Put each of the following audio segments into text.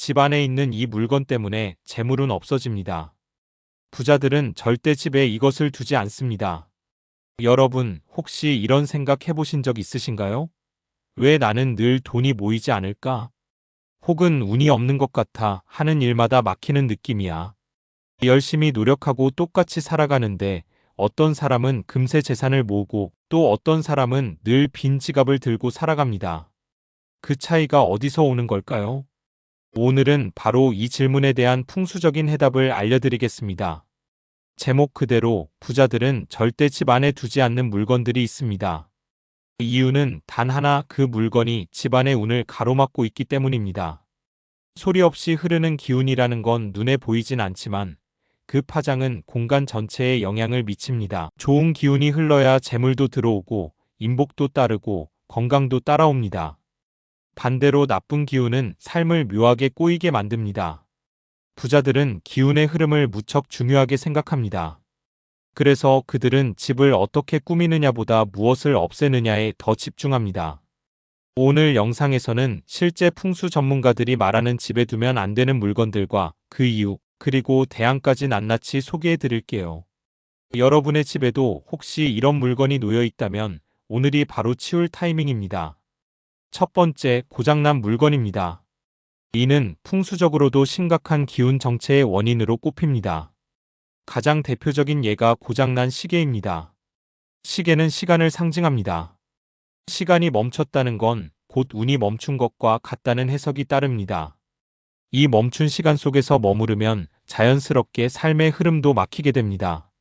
집 안에 있는 이 물건 때문에 재물은 없어집니다. 부자들은 절대 집에 이것을 두지 않습니다. 여러분, 혹시 이런 생각 해보신 적 있으신가요? 왜 나는 늘 돈이 모이지 않을까? 혹은 운이 없는 것 같아 하는 일마다 막히는 느낌이야. 열심히 노력하고 똑같이 살아가는데 어떤 사람은 금세 재산을 모으고 또 어떤 사람은 늘 빈 지갑을 들고 살아갑니다. 그 차이가 어디서 오는 걸까요? 오늘은 바로 이 질문에 대한 풍수적인 해답을 알려드리겠습니다. 제목 그대로 부자들은 절대 집 안에 두지 않는 물건들이 있습니다. 이유는 단 하나, 그 물건이 집안의 운을 가로막고 있기 때문입니다. 소리 없이 흐르는 기운이라는 건 눈에 보이진 않지만 그 파장은 공간 전체에 영향을 미칩니다. 좋은 기운이 흘러야 재물도 들어오고 인복도 따르고 건강도 따라옵니다. 반대로 나쁜 기운은 삶을 묘하게 꼬이게 만듭니다. 부자들은 기운의 흐름을 무척 중요하게 생각합니다. 그래서 그들은 집을 어떻게 꾸미느냐보다 무엇을 없애느냐에 더 집중합니다. 오늘 영상에서는 실제 풍수 전문가들이 말하는 집에 두면 안 되는 물건들과 그 이유, 그리고 대안까지 낱낱이 소개해 드릴게요. 여러분의 집에도 혹시 이런 물건이 놓여 있다면 오늘이 바로 치울 타이밍입니다. 첫 번째, 고장난 물건입니다. 이는 풍수적으로도 심각한 기운 정체의 원인으로 꼽힙니다. 가장 대표적인 예가 고장난 시계입니다. 시계는 시간을 상징합니다. 시간이 멈췄다는 건 곧 운이 멈춘 것과 같다는 해석이 따릅니다. 이 멈춘 시간 속에서 머무르면 자연스럽게 삶의 흐름도 막히게 됩니다.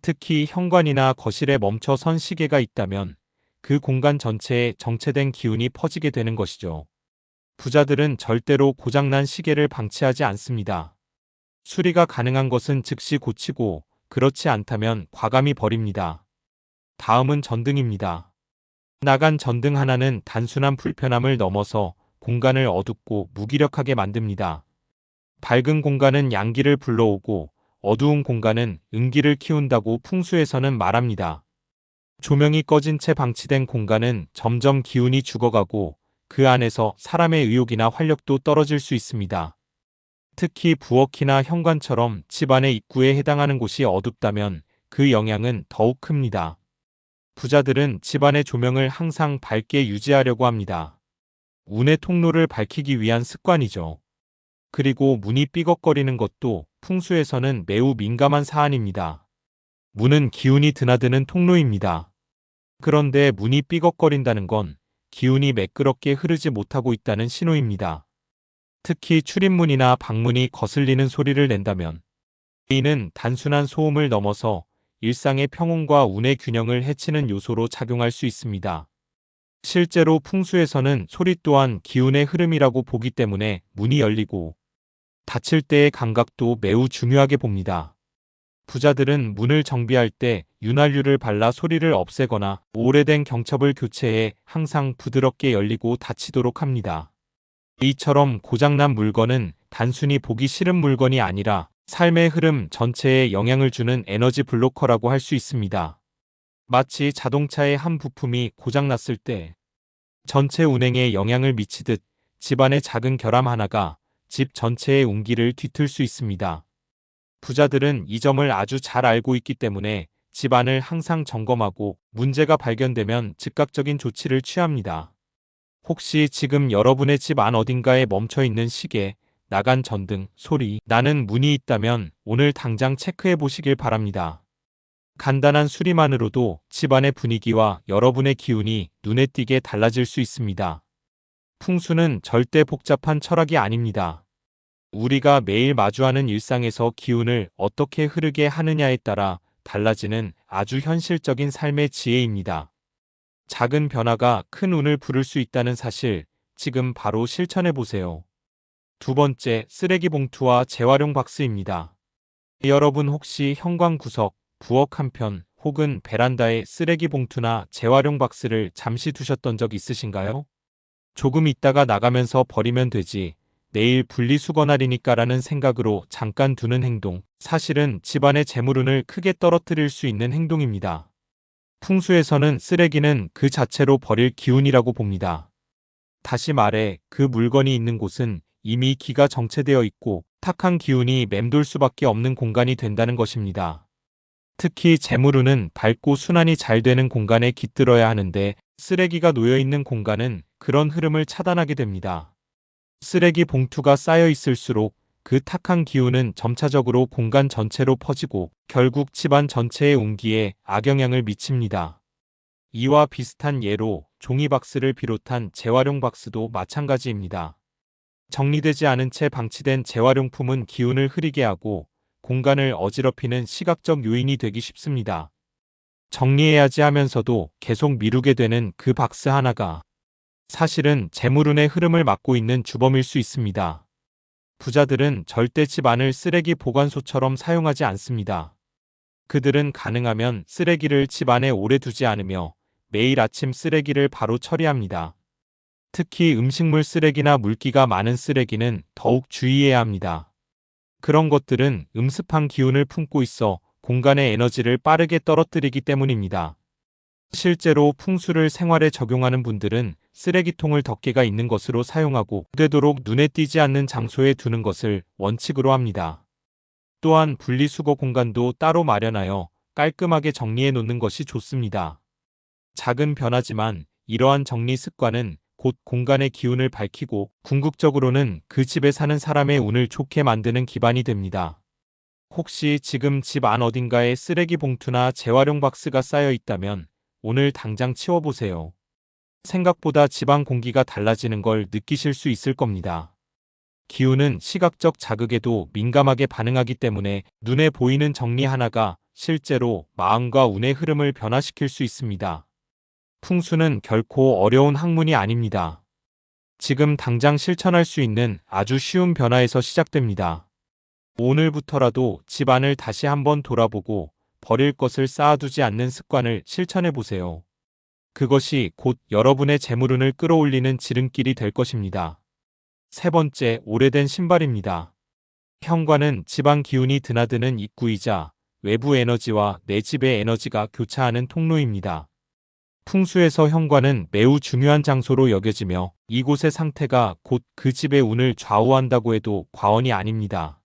특히 현관이나 거실에 멈춰 선 시계가 있다면 그 공간 전체에 정체된 기운이 퍼지게 되는 것이죠. 부자들은 절대로 고장난 시계를 방치하지 않습니다. 수리가 가능한 것은 즉시 고치고 그렇지 않다면 과감히 버립니다. 다음은 전등입니다. 나간 전등 하나는 단순한 불편함을 넘어서 공간을 어둡고 무기력하게 만듭니다. 밝은 공간은 양기를 불러오고 어두운 공간은 음기를 키운다고 풍수에서는 말합니다. 조명이 꺼진 채 방치된 공간은 점점 기운이 죽어가고 그 안에서 사람의 의욕이나 활력도 떨어질 수 있습니다. 특히 부엌이나 현관처럼 집안의 입구에 해당하는 곳이 어둡다면 그 영향은 더욱 큽니다. 부자들은 집안의 조명을 항상 밝게 유지하려고 합니다. 운의 통로를 밝히기 위한 습관이죠. 그리고 문이 삐걱거리는 것도 풍수에서는 매우 민감한 사안입니다. 문은 기운이 드나드는 통로입니다. 그런데 문이 삐걱거린다는 건 기운이 매끄럽게 흐르지 못하고 있다는 신호입니다. 특히 출입문이나 방문이 거슬리는 소리를 낸다면 이는 단순한 소음을 넘어서 일상의 평온과 운의 균형을 해치는 요소로 작용할 수 있습니다. 실제로 풍수에서는 소리 또한 기운의 흐름이라고 보기 때문에 문이 열리고 닫힐 때의 감각도 매우 중요하게 봅니다. 부자들은 문을 정비할 때 윤활유를 발라 소리를 없애거나 오래된 경첩을 교체해 항상 부드럽게 열리고 닫히도록 합니다. 이처럼 고장난 물건은 단순히 보기 싫은 물건이 아니라 삶의 흐름 전체에 영향을 주는 에너지 블로커라고 할 수 있습니다. 마치 자동차의 한 부품이 고장났을 때 전체 운행에 영향을 미치듯 집안의 작은 결함 하나가 집 전체의 운기를 뒤틀 수 있습니다. 부자들은 이 점을 아주 잘 알고 있기 때문에 집안을 항상 점검하고 문제가 발견되면 즉각적인 조치를 취합니다. 혹시 지금 여러분의 집 안 어딘가에 멈춰 있는 시계, 나간 전등, 소리, 나는 문이 있다면 오늘 당장 체크해 보시길 바랍니다. 간단한 수리만으로도 집안의 분위기와 여러분의 기운이 눈에 띄게 달라질 수 있습니다. 풍수는 절대 복잡한 철학이 아닙니다. 우리가 매일 마주하는 일상에서 기운을 어떻게 흐르게 하느냐에 따라 달라지는 아주 현실적인 삶의 지혜입니다. 작은 변화가 큰 운을 부를 수 있다는 사실, 지금 바로 실천해 보세요. 두 번째, 쓰레기 봉투와 재활용 박스입니다. 여러분 혹시 현관 구석, 부엌 한편 혹은 베란다에 쓰레기 봉투나 재활용 박스를 잠시 두셨던 적 있으신가요? 조금 있다가 나가면서 버리면 되지, 내일 분리수거날이니까라는 생각으로 잠깐 두는 행동, 사실은 집안의 재물운을 크게 떨어뜨릴 수 있는 행동입니다. 풍수에서는 쓰레기는 그 자체로 버릴 기운이라고 봅니다. 다시 말해 그 물건이 있는 곳은 이미 기가 정체되어 있고 탁한 기운이 맴돌 수밖에 없는 공간이 된다는 것입니다. 특히 재물운은 밝고 순환이 잘 되는 공간에 깃들어야 하는데 쓰레기가 놓여 있는 공간은 그런 흐름을 차단하게 됩니다. 쓰레기 봉투가 쌓여 있을수록 그 탁한 기운은 점차적으로 공간 전체로 퍼지고 결국 집안 전체의 운기에 악영향을 미칩니다. 이와 비슷한 예로 종이박스를 비롯한 재활용 박스도 마찬가지입니다. 정리되지 않은 채 방치된 재활용품은 기운을 흐리게 하고 공간을 어지럽히는 시각적 요인이 되기 쉽습니다. 정리해야지 하면서도 계속 미루게 되는 그 박스 하나가 사실은 재물운의 흐름을 막고 있는 주범일 수 있습니다. 부자들은 절대 집 안을 쓰레기 보관소처럼 사용하지 않습니다. 그들은 가능하면 쓰레기를 집 안에 오래 두지 않으며 매일 아침 쓰레기를 바로 처리합니다. 특히 음식물 쓰레기나 물기가 많은 쓰레기는 더욱 주의해야 합니다. 그런 것들은 음습한 기운을 품고 있어 공간의 에너지를 빠르게 떨어뜨리기 때문입니다. 실제로 풍수를 생활에 적용하는 분들은 쓰레기통을 덮개가 있는 것으로 사용하고 되도록 눈에 띄지 않는 장소에 두는 것을 원칙으로 합니다. 또한 분리수거 공간도 따로 마련하여 깔끔하게 정리해 놓는 것이 좋습니다. 작은 변화지만 이러한 정리 습관은 곧 공간의 기운을 밝히고 궁극적으로는 그 집에 사는 사람의 운을 좋게 만드는 기반이 됩니다. 혹시 지금 집 안 어딘가에 쓰레기 봉투나 재활용 박스가 쌓여 있다면 오늘 당장 치워보세요. 생각보다 집안 공기가 달라지는 걸 느끼실 수 있을 겁니다. 기운은 시각적 자극에도 민감하게 반응하기 때문에 눈에 보이는 정리 하나가 실제로 마음과 운의 흐름을 변화시킬 수 있습니다. 풍수는 결코 어려운 학문이 아닙니다. 지금 당장 실천할 수 있는 아주 쉬운 변화에서 시작됩니다. 오늘부터라도 집안을 다시 한번 돌아보고 버릴 것을 쌓아두지 않는 습관을 실천해 보세요. 그것이 곧 여러분의 재물운을 끌어올리는 지름길이 될 것입니다. 세 번째, 오래된 신발입니다. 현관은 집안 기운이 드나드는 입구이자 외부 에너지와 내 집의 에너지가 교차하는 통로입니다. 풍수에서 현관은 매우 중요한 장소로 여겨지며 이곳의 상태가 곧 그 집의 운을 좌우한다고 해도 과언이 아닙니다.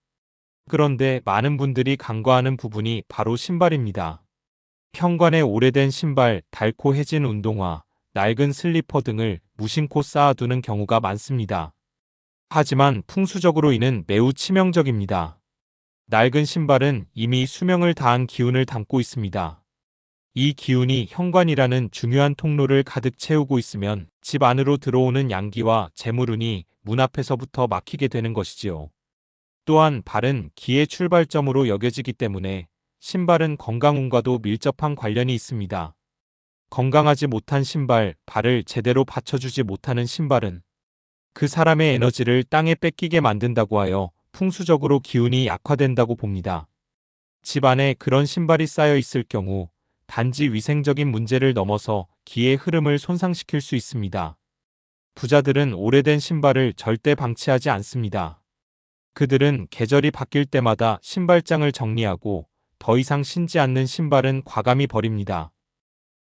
그런데 많은 분들이 간과하는 부분이 바로 신발입니다. 현관에 오래된 신발, 닳고 해진 운동화, 낡은 슬리퍼 등을 무심코 쌓아두는 경우가 많습니다. 하지만 풍수적으로 이는 매우 치명적입니다. 낡은 신발은 이미 수명을 다한 기운을 담고 있습니다. 이 기운이 현관이라는 중요한 통로를 가득 채우고 있으면 집 안으로 들어오는 양기와 재물운이 문 앞에서부터 막히게 되는 것이지요. 또한 발은 기의 출발점으로 여겨지기 때문에 신발은 건강운과도 밀접한 관련이 있습니다. 건강하지 못한 신발, 발을 제대로 받쳐주지 못하는 신발은 그 사람의 에너지를 땅에 뺏기게 만든다고 하여 풍수적으로 기운이 약화된다고 봅니다. 집 안에 그런 신발이 쌓여 있을 경우 단지 위생적인 문제를 넘어서 기의 흐름을 손상시킬 수 있습니다. 부자들은 오래된 신발을 절대 방치하지 않습니다. 그들은 계절이 바뀔 때마다 신발장을 정리하고 더 이상 신지 않는 신발은 과감히 버립니다.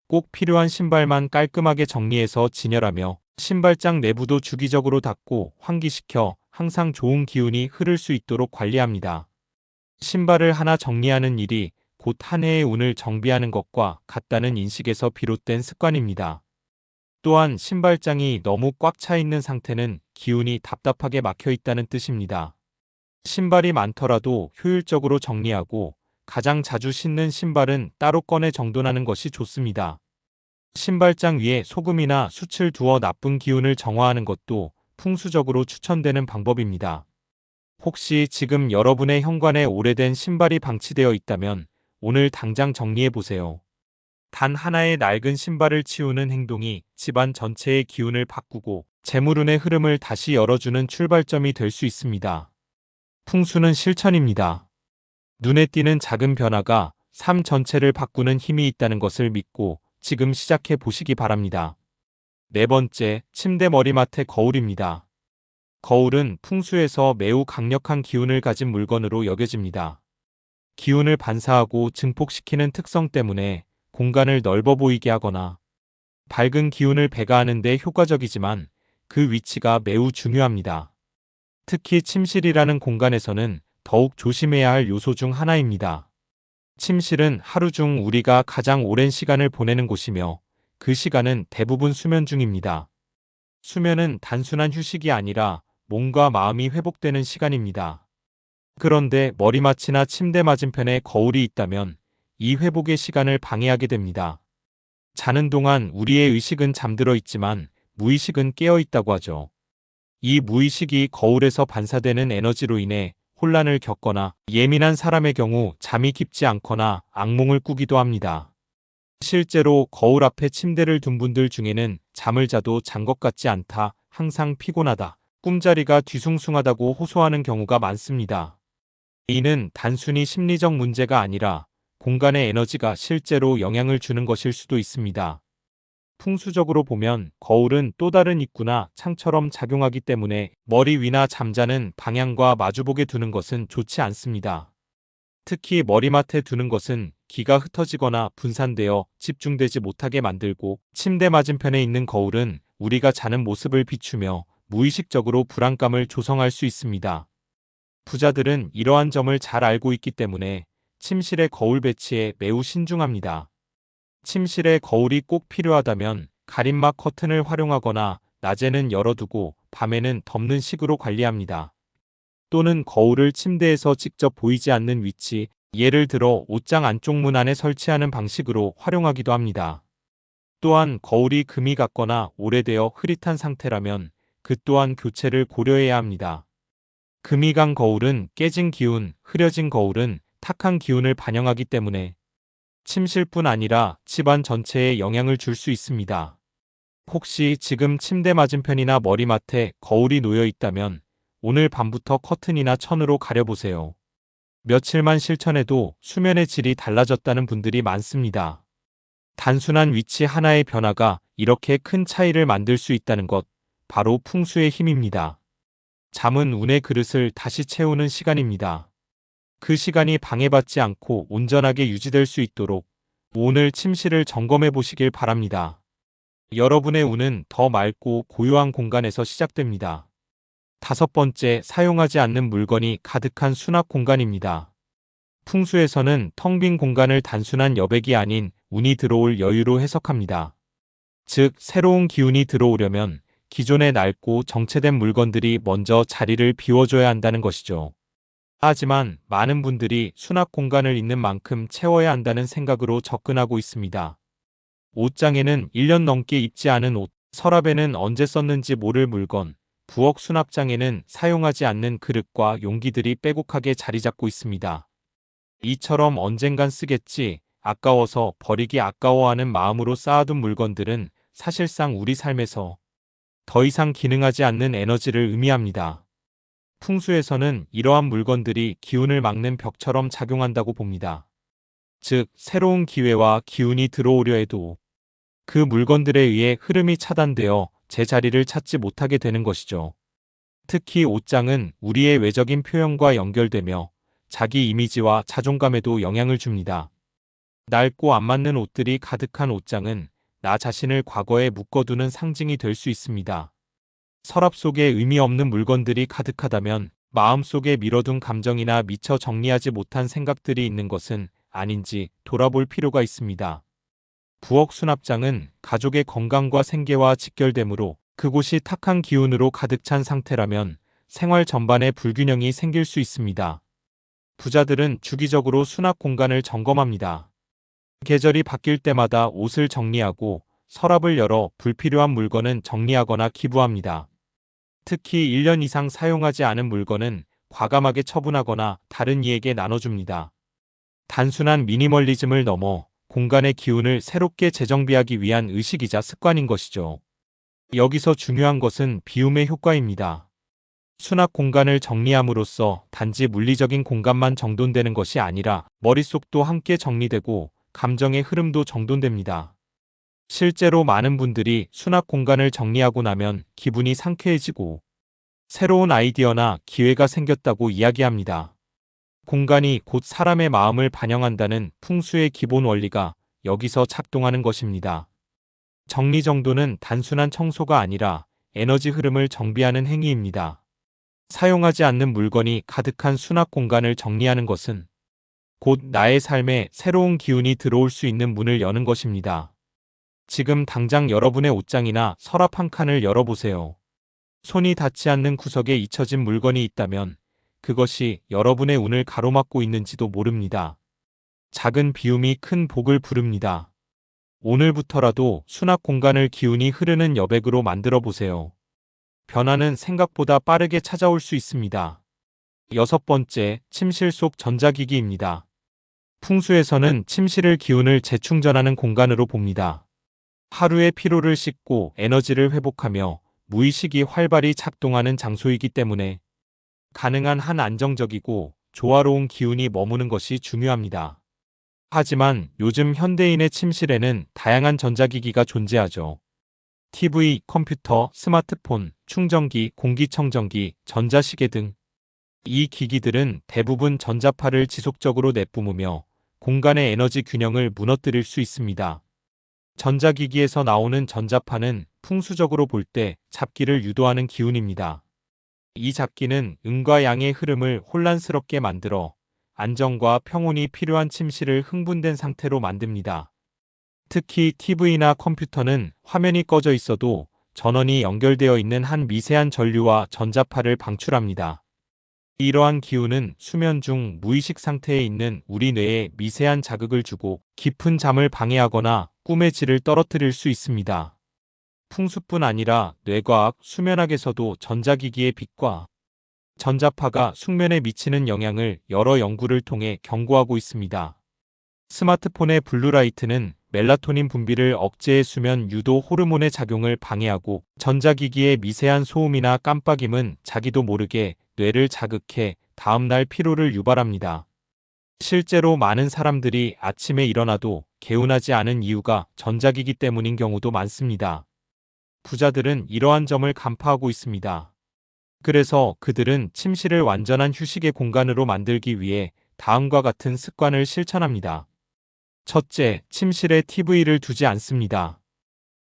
꼭 필요한 신발만 깔끔하게 정리해서 진열하며 신발장 내부도 주기적으로 닦고 환기시켜 항상 좋은 기운이 흐를 수 있도록 관리합니다. 신발을 하나 정리하는 일이 곧 한 해의 운을 정비하는 것과 같다는 인식에서 비롯된 습관입니다. 또한 신발장이 너무 꽉 차 있는 상태는 기운이 답답하게 막혀 있다는 뜻입니다. 신발이 많더라도 효율적으로 정리하고 가장 자주 신는 신발은 따로 꺼내 정돈하는 것이 좋습니다. 신발장 위에 소금이나 숯을 두어 나쁜 기운을 정화하는 것도 풍수적으로 추천되는 방법입니다. 혹시 지금 여러분의 현관에 오래된 신발이 방치되어 있다면 오늘 당장 정리해 보세요. 단 하나의 낡은 신발을 치우는 행동이 집안 전체의 기운을 바꾸고 재물운의 흐름을 다시 열어주는 출발점이 될 수 있습니다. 풍수는 실천입니다. 눈에 띄는 작은 변화가 삶 전체를 바꾸는 힘이 있다는 것을 믿고 지금 시작해 보시기 바랍니다. 네 번째, 침대 머리맡의 거울입니다. 거울은 풍수에서 매우 강력한 기운을 가진 물건으로 여겨집니다. 기운을 반사하고 증폭시키는 특성 때문에 공간을 넓어 보이게 하거나 밝은 기운을 배가하는 데 효과적이지만 그 위치가 매우 중요합니다. 특히 침실이라는 공간에서는 더욱 조심해야 할 요소 중 하나입니다. 침실은 하루 중 우리가 가장 오랜 시간을 보내는 곳이며 그 시간은 대부분 수면 중입니다. 수면은 단순한 휴식이 아니라 몸과 마음이 회복되는 시간입니다. 그런데 머리맡이나 침대 맞은편에 거울이 있다면 이 회복의 시간을 방해하게 됩니다. 자는 동안 우리의 의식은 잠들어 있지만 무의식은 깨어 있다고 하죠. 이 무의식이 거울에서 반사되는 에너지로 인해 혼란을 겪거나 예민한 사람의 경우 잠이 깊지 않거나 악몽을 꾸기도 합니다. 실제로 거울 앞에 침대를 둔 분들 중에는 잠을 자도 잔 것 같지 않다, 항상 피곤하다, 꿈자리가 뒤숭숭하다고 호소하는 경우가 많습니다. 이는 단순히 심리적 문제가 아니라 공간의 에너지가 실제로 영향을 주는 것일 수도 있습니다. 풍수적으로 보면 거울은 또 다른 입구나 창처럼 작용하기 때문에 머리 위나 잠자는 방향과 마주보게 두는 것은 좋지 않습니다. 특히 머리맡에 두는 것은 기가 흩어지거나 분산되어 집중되지 못하게 만들고, 침대 맞은편에 있는 거울은 우리가 자는 모습을 비추며 무의식적으로 불안감을 조성할 수 있습니다. 부자들은 이러한 점을 잘 알고 있기 때문에 침실의 거울 배치에 매우 신중합니다. 침실에 거울이 꼭 필요하다면 가림막 커튼을 활용하거나 낮에는 열어두고 밤에는 덮는 식으로 관리합니다. 또는 거울을 침대에서 직접 보이지 않는 위치, 예를 들어 옷장 안쪽 문 안에 설치하는 방식으로 활용하기도 합니다. 또한 거울이 금이 갔거나 오래되어 흐릿한 상태라면 그 또한 교체를 고려해야 합니다. 금이 간 거울은 깨진 기운, 흐려진 거울은 탁한 기운을 반영하기 때문에 침실뿐 아니라 집안 전체에 영향을 줄 수 있습니다. 혹시 지금 침대 맞은편이나 머리맡에 거울이 놓여 있다면 오늘 밤부터 커튼이나 천으로 가려보세요. 며칠만 실천해도 수면의 질이 달라졌다는 분들이 많습니다. 단순한 위치 하나의 변화가 이렇게 큰 차이를 만들 수 있다는 것, 바로 풍수의 힘입니다. 잠은 운의 그릇을 다시 채우는 시간입니다. 그 시간이 방해받지 않고 온전하게 유지될 수 있도록 오늘 침실을 점검해 보시길 바랍니다. 여러분의 운은 더 맑고 고요한 공간에서 시작됩니다. 5번째, 사용하지 않는 물건이 가득한 수납 공간입니다. 풍수에서는 텅 빈 공간을 단순한 여백이 아닌 운이 들어올 여유로 해석합니다. 즉, 새로운 기운이 들어오려면 기존에 낡고 정체된 물건들이 먼저 자리를 비워줘야 한다는 것이죠. 하지만 많은 분들이 수납 공간을 있는 만큼 채워야 한다는 생각으로 접근하고 있습니다. 옷장에는 1년 넘게 입지 않은 옷, 서랍에는 언제 썼는지 모를 물건, 부엌 수납장에는 사용하지 않는 그릇과 용기들이 빼곡하게 자리 잡고 있습니다. 이처럼 언젠간 쓰겠지, 아까워서 버리기 아까워하는 마음으로 쌓아둔 물건들은 사실상 우리 삶에서 더 이상 기능하지 않는 에너지를 의미합니다. 풍수에서는 이러한 물건들이 기운을 막는 벽처럼 작용한다고 봅니다. 즉, 새로운 기회와 기운이 들어오려 해도 그 물건들에 의해 흐름이 차단되어 제자리를 찾지 못하게 되는 것이죠. 특히 옷장은 우리의 외적인 표현과 연결되며 자기 이미지와 자존감에도 영향을 줍니다. 낡고 안 맞는 옷들이 가득한 옷장은 나 자신을 과거에 묶어두는 상징이 될 수 있습니다. 서랍 속에 의미 없는 물건들이 가득하다면 마음속에 밀어둔 감정이나 미처 정리하지 못한 생각들이 있는 것은 아닌지 돌아볼 필요가 있습니다. 부엌 수납장은 가족의 건강과 생계와 직결되므로 그곳이 탁한 기운으로 가득 찬 상태라면 생활 전반에 불균형이 생길 수 있습니다. 부자들은 주기적으로 수납 공간을 점검합니다. 계절이 바뀔 때마다 옷을 정리하고 서랍을 열어 불필요한 물건은 정리하거나 기부합니다. 특히 1년 이상 사용하지 않은 물건은 과감하게 처분하거나 다른 이에게 나눠줍니다. 단순한 미니멀리즘을 넘어 공간의 기운을 새롭게 재정비하기 위한 의식이자 습관인 것이죠. 여기서 중요한 것은 비움의 효과입니다. 수납 공간을 정리함으로써 단지 물리적인 공간만 정돈되는 것이 아니라 머릿속도 함께 정리되고 감정의 흐름도 정돈됩니다. 실제로 많은 분들이 수납 공간을 정리하고 나면 기분이 상쾌해지고 새로운 아이디어나 기회가 생겼다고 이야기합니다. 공간이 곧 사람의 마음을 반영한다는 풍수의 기본 원리가 여기서 작동하는 것입니다. 정리정돈은 단순한 청소가 아니라 에너지 흐름을 정비하는 행위입니다. 사용하지 않는 물건이 가득한 수납 공간을 정리하는 것은 곧 나의 삶에 새로운 기운이 들어올 수 있는 문을 여는 것입니다. 지금 당장 여러분의 옷장이나 서랍 한 칸을 열어보세요. 손이 닿지 않는 구석에 잊혀진 물건이 있다면 그것이 여러분의 운을 가로막고 있는지도 모릅니다. 작은 비움이 큰 복을 부릅니다. 오늘부터라도 수납 공간을 기운이 흐르는 여백으로 만들어 보세요. 변화는 생각보다 빠르게 찾아올 수 있습니다. 6번째, 침실 속 전자기기입니다. 풍수에서는 침실을 기운을 재충전하는 공간으로 봅니다. 하루의 피로를 씻고 에너지를 회복하며 무의식이 활발히 작동하는 장소이기 때문에 가능한 한 안정적이고 조화로운 기운이 머무는 것이 중요합니다. 하지만 요즘 현대인의 침실에는 다양한 전자기기가 존재하죠. TV, 컴퓨터, 스마트폰, 충전기, 공기청정기, 전자시계 등 이 기기들은 대부분 전자파를 지속적으로 내뿜으며 공간의 에너지 균형을 무너뜨릴 수 있습니다. 전자기기에서 나오는 전자파는 풍수적으로 볼 때 잡기를 유도하는 기운입니다. 이 잡기는 음과 양의 흐름을 혼란스럽게 만들어 안정과 평온이 필요한 침실을 흥분된 상태로 만듭니다. 특히 TV나 컴퓨터는 화면이 꺼져 있어도 전원이 연결되어 있는 한 미세한 전류와 전자파를 방출합니다. 이러한 기운은 수면 중 무의식 상태에 있는 우리 뇌에 미세한 자극을 주고 깊은 잠을 방해하거나 꿈의 질을 떨어뜨릴 수 있습니다. 풍수뿐 아니라 뇌과학, 수면학에서도 전자기기의 빛과 전자파가 숙면에 미치는 영향을 여러 연구를 통해 경고하고 있습니다. 스마트폰의 블루라이트는 멜라토닌 분비를 억제해 수면 유도 호르몬의 작용을 방해하고 전자기기의 미세한 소음이나 깜빡임은 자기도 모르게 뇌를 자극해 다음날 피로를 유발합니다. 실제로 많은 사람들이 아침에 일어나도 개운하지 않은 이유가 전자기기 때문인 경우도 많습니다. 부자들은 이러한 점을 간파하고 있습니다. 그래서 그들은 침실을 완전한 휴식의 공간으로 만들기 위해 다음과 같은 습관을 실천합니다. 첫째, 침실에 TV를 두지 않습니다.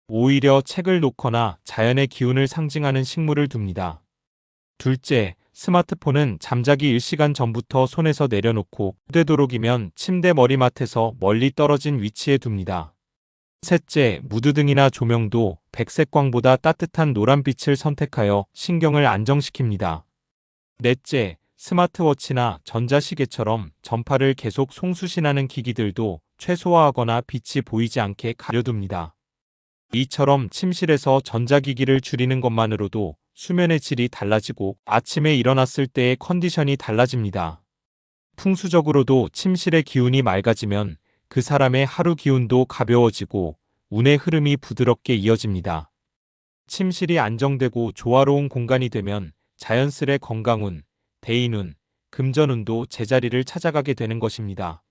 오히려 책을 놓거나 자연의 기운을 상징하는 식물을 둡니다. 둘째, 스마트폰은 잠자기 1시간 전부터 손에서 내려놓고 되도록이면 침대 머리맡에서 멀리 떨어진 위치에 둡니다. 셋째, 무드등이나 조명도 백색광보다 따뜻한 노란빛을 선택하여 신경을 안정시킵니다. 넷째, 스마트워치나 전자시계처럼 전파를 계속 송수신하는 기기들도 최소화하거나 빛이 보이지 않게 가려둡니다. 이처럼 침실에서 전자기기를 줄이는 것만으로도 수면의 질이 달라지고 아침에 일어났을 때의 컨디션이 달라집니다. 풍수적으로도 침실의 기운이 맑아지면 그 사람의 하루 기운도 가벼워지고 운의 흐름이 부드럽게 이어집니다. 침실이 안정되고 조화로운 공간이 되면 자연스레 건강운, 대인운, 금전운도 제자리를 찾아가게 되는 것입니다.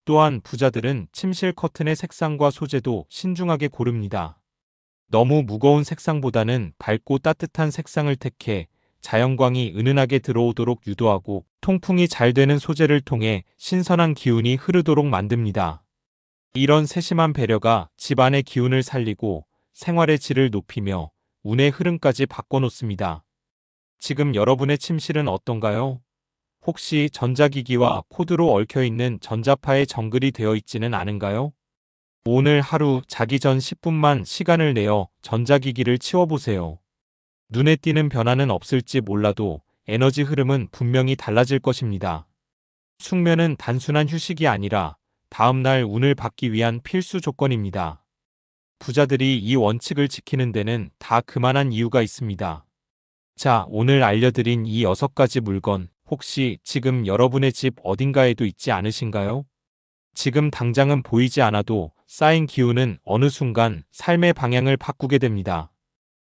또한 부자들은 침실 커튼의 색상과 소재도 신중하게 고릅니다. 너무 무거운 색상보다는 밝고 따뜻한 색상을 택해 자연광이 은은하게 들어오도록 유도하고 통풍이 잘 되는 소재를 통해 신선한 기운이 흐르도록 만듭니다. 이런 세심한 배려가 집안의 기운을 살리고 생활의 질을 높이며 운의 흐름까지 바꿔놓습니다. 지금 여러분의 침실은 어떤가요? 혹시 전자기기와 코드로 얽혀있는 전자파에 정글이 되어 있지는 않은가요? 오늘 하루 자기 전 10분만 시간을 내어 전자기기를 치워보세요. 눈에 띄는 변화는 없을지 몰라도 에너지 흐름은 분명히 달라질 것입니다. 숙면은 단순한 휴식이 아니라 다음날 운을 받기 위한 필수 조건입니다. 부자들이 이 원칙을 지키는 데는 다 그만한 이유가 있습니다. 자, 오늘 알려드린 이 6가지 물건, 혹시 지금 여러분의 집 어딘가에도 있지 않으신가요? 지금 당장은 보이지 않아도 쌓인 기운은 어느 순간 삶의 방향을 바꾸게 됩니다.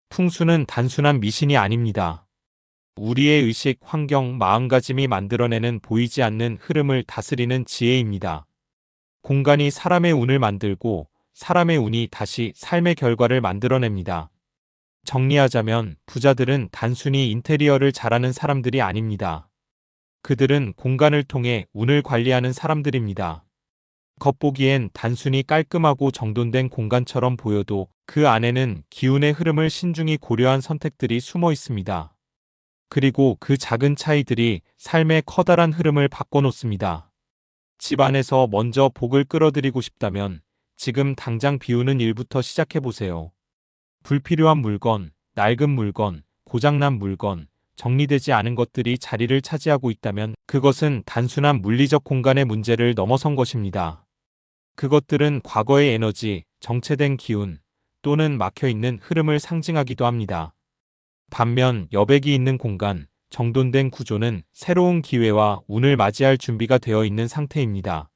풍수는 단순한 미신이 아닙니다. 우리의 의식, 환경, 마음가짐이 만들어내는 보이지 않는 흐름을 다스리는 지혜입니다. 공간이 사람의 운을 만들고 사람의 운이 다시 삶의 결과를 만들어냅니다. 정리하자면 부자들은 단순히 인테리어를 잘하는 사람들이 아닙니다. 그들은 공간을 통해 운을 관리하는 사람들입니다. 겉보기엔 단순히 깔끔하고 정돈된 공간처럼 보여도 그 안에는 기운의 흐름을 신중히 고려한 선택들이 숨어 있습니다. 그리고 그 작은 차이들이 삶의 커다란 흐름을 바꿔놓습니다. 집 안에서 먼저 복을 끌어들이고 싶다면 지금 당장 비우는 일부터 시작해보세요. 불필요한 물건, 낡은 물건, 고장난 물건, 정리되지 않은 것들이 자리를 차지하고 있다면 그것은 단순한 물리적 공간의 문제를 넘어선 것입니다. 그것들은 과거의 에너지, 정체된 기운 또는 막혀있는 흐름을 상징하기도 합니다. 반면 여백이 있는 공간, 정돈된 구조는 새로운 기회와 운을 맞이할 준비가 되어 있는 상태입니다.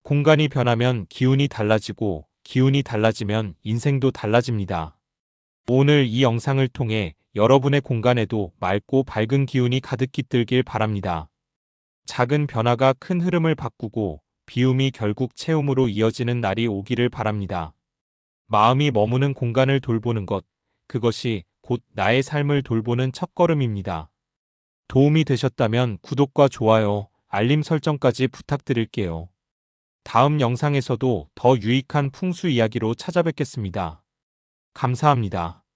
공간이 변하면 기운이 달라지고 기운이 달라지면 인생도 달라집니다. 오늘 이 영상을 통해 여러분의 공간에도 맑고 밝은 기운이 가득 깃들길 바랍니다. 작은 변화가 큰 흐름을 바꾸고 비움이 결국 채움으로 이어지는 날이 오기를 바랍니다. 마음이 머무는 공간을 돌보는 것, 그것이 곧 나의 삶을 돌보는 첫걸음입니다. 도움이 되셨다면 구독과 좋아요, 알림 설정까지 부탁드릴게요. 다음 영상에서도 더 유익한 풍수 이야기로 찾아뵙겠습니다. 감사합니다.